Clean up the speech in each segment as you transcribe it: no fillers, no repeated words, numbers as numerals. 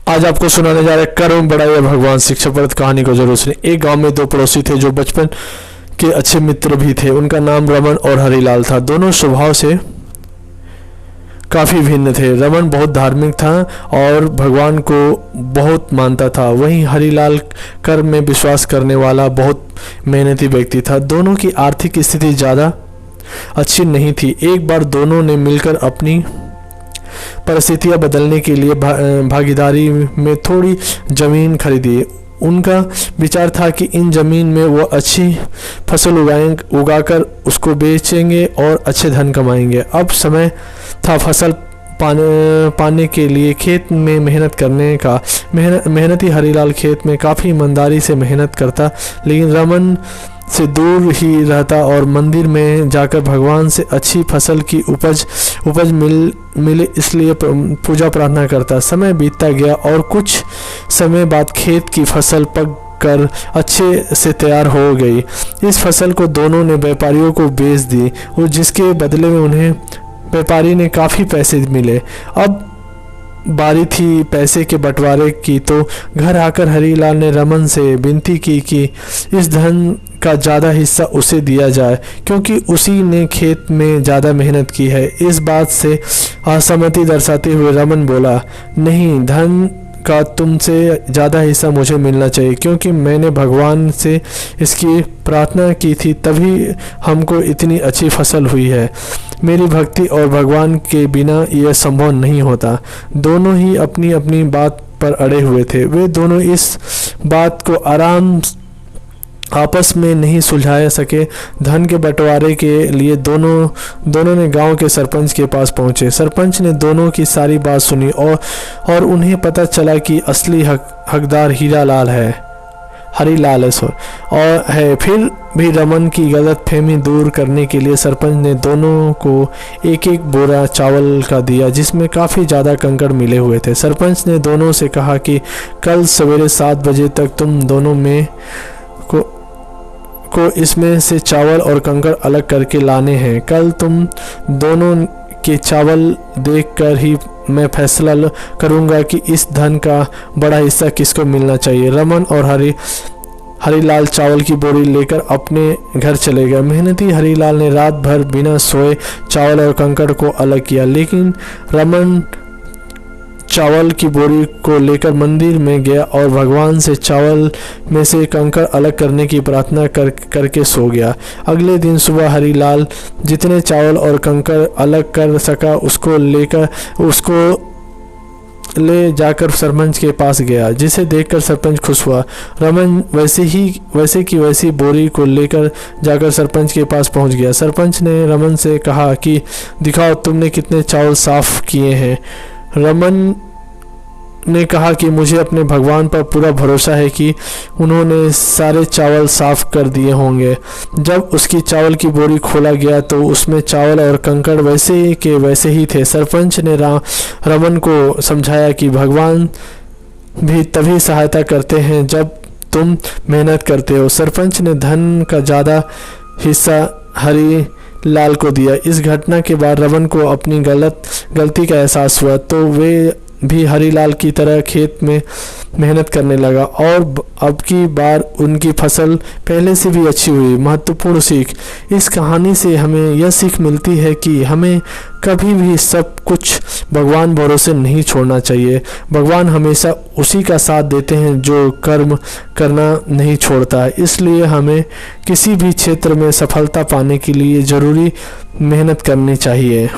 आज आपको सुनाने जा रहे हैं कर्म बड़ा या भगवान शिक्षाप्रद कहानी को जरूर सुनिए। एक गांव में दो पड़ोसी थे जो बचपन के अच्छे मित्र भी थे। उनका नाम रमन और हरिलाल था। दोनों स्वभाव से काफ़ी भिन्न थे। रमन बहुत धार्मिक था और भगवान को बहुत मानता था। वहीं हरिलाल कर्म में विश्वास करने वाला बहुत मेहनती व्यक्ति था। दोनों की आर्थिक स्थिति ज़्यादा अच्छी नहीं थी। एक बार दोनों ने मिलकर अपनी परिस्थितियां बदलने के लिए भागीदारी में थोड़ी ज़मीन खरीदी। उनका विचार था कि इन ज़मीन में वो अच्छी फसल उगाकर उसको बेचेंगे और अच्छे धन कमाएंगे। अब समय था फसल पाने के लिए खेत में मेहनत करने का। मेहनती हरिलाल खेत में काफ़ी ईमानदारी से मेहनत करता, लेकिन रमन से दूर ही रहता और मंदिर में जाकर भगवान से अच्छी फसल की उपज मिले इसलिए पूजा प्रार्थना करता। समय बीतता गया और कुछ समय बाद खेत की फसल पक कर अच्छे से तैयार हो गई। इस फसल को दोनों ने व्यापारियों को बेच दी और जिसके बदले में उन्हें व्यापारी ने काफ़ी पैसे मिले। अब बारी थी पैसे के बंटवारे की, तो घर आकर हरिलाल ने रमन से विनती की कि इस धन का ज़्यादा हिस्सा उसे दिया जाए, क्योंकि उसी ने खेत में ज़्यादा मेहनत की है। इस बात से असहमति दर्शाते हुए रमन बोला, नहीं, धन का तुमसे ज़्यादा हिस्सा मुझे मिलना चाहिए, क्योंकि मैंने भगवान से इसकी प्रार्थना की थी, तभी हमको इतनी अच्छी फसल हुई है। मेरी भक्ति और भगवान के बिना यह संभव नहीं होता। दोनों ही अपनी अपनी बात पर अड़े हुए थे। वे दोनों इस बात को आपस में नहीं सुलझा सके। धन के बंटवारे के लिए दोनों ने गांव के सरपंच के पास पहुंचे। सरपंच ने दोनों की सारी बात सुनी और उन्हें पता चला कि असली हकदार हरिलाल है। फिर भी रमन की गलतफहमी दूर करने के लिए सरपंच ने दोनों को एक एक बोरा चावल का दिया, जिसमें काफ़ी ज़्यादा कंकड़ मिले हुए थे। सरपंच ने दोनों से कहा कि कल सवेरे 7 बजे तक तुम दोनों में को इसमें से चावल और कंकड़ अलग करके लाने हैं। कल तुम दोनों के चावल देखकर ही मैं फैसला करूंगा कि इस धन का बड़ा हिस्सा किसको मिलना चाहिए। रमन और हरिलाल चावल की बोरी लेकर अपने घर चले गए। मेहनती हरिलाल ने रात भर बिना सोए चावल और कंकड़ को अलग किया, लेकिन रमन चावल की बोरी को लेकर मंदिर में गया और भगवान से चावल में से कंकड़ अलग करने की प्रार्थना करके सो गया। अगले दिन सुबह हरिलाल जितने चावल और कंकड़ अलग कर सका उसको ले जाकर सरपंच के पास गया, जिसे देखकर सरपंच खुश हुआ। रमन वैसे की वैसी बोरी को लेकर जाकर सरपंच के पास पहुंच गया। सरपंच ने रमन से कहा कि दिखाओ तुमने कितने चावल साफ किए हैं। रमन ने कहा कि मुझे अपने भगवान पर पूरा भरोसा है कि उन्होंने सारे चावल साफ कर दिए होंगे। जब उसकी चावल की बोरी खोला गया तो उसमें चावल और कंकड़ वैसे के वैसे ही थे। सरपंच ने रमन को समझाया कि भगवान भी तभी सहायता करते हैं जब तुम मेहनत करते हो। सरपंच ने धन का ज़्यादा हिस्सा हरिलाल को दिया। इस घटना के बाद रमन को अपनी गलती का एहसास हुआ, तो वे भी हरिलाल की तरह खेत में मेहनत करने लगा और अब की बार उनकी फसल पहले से भी अच्छी हुई। महत्वपूर्ण सीख, इस कहानी से हमें यह सीख मिलती है कि हमें कभी भी सब कुछ भगवान भरोसे नहीं छोड़ना चाहिए। भगवान हमेशा उसी का साथ देते हैं जो कर्म करना नहीं छोड़ता। इसलिए हमें किसी भी क्षेत्र में सफलता पाने के लिए ज़रूरी मेहनत करनी चाहिए।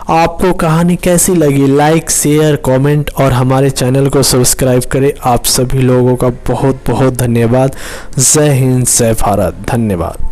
आपको कहानी कैसी लगी? लाइक, शेयर, कमेंट और हमारे चैनल को सब्सक्राइब करें। आप सभी लोगों का बहुत बहुत धन्यवाद। जय हिंद, जय भारत। धन्यवाद।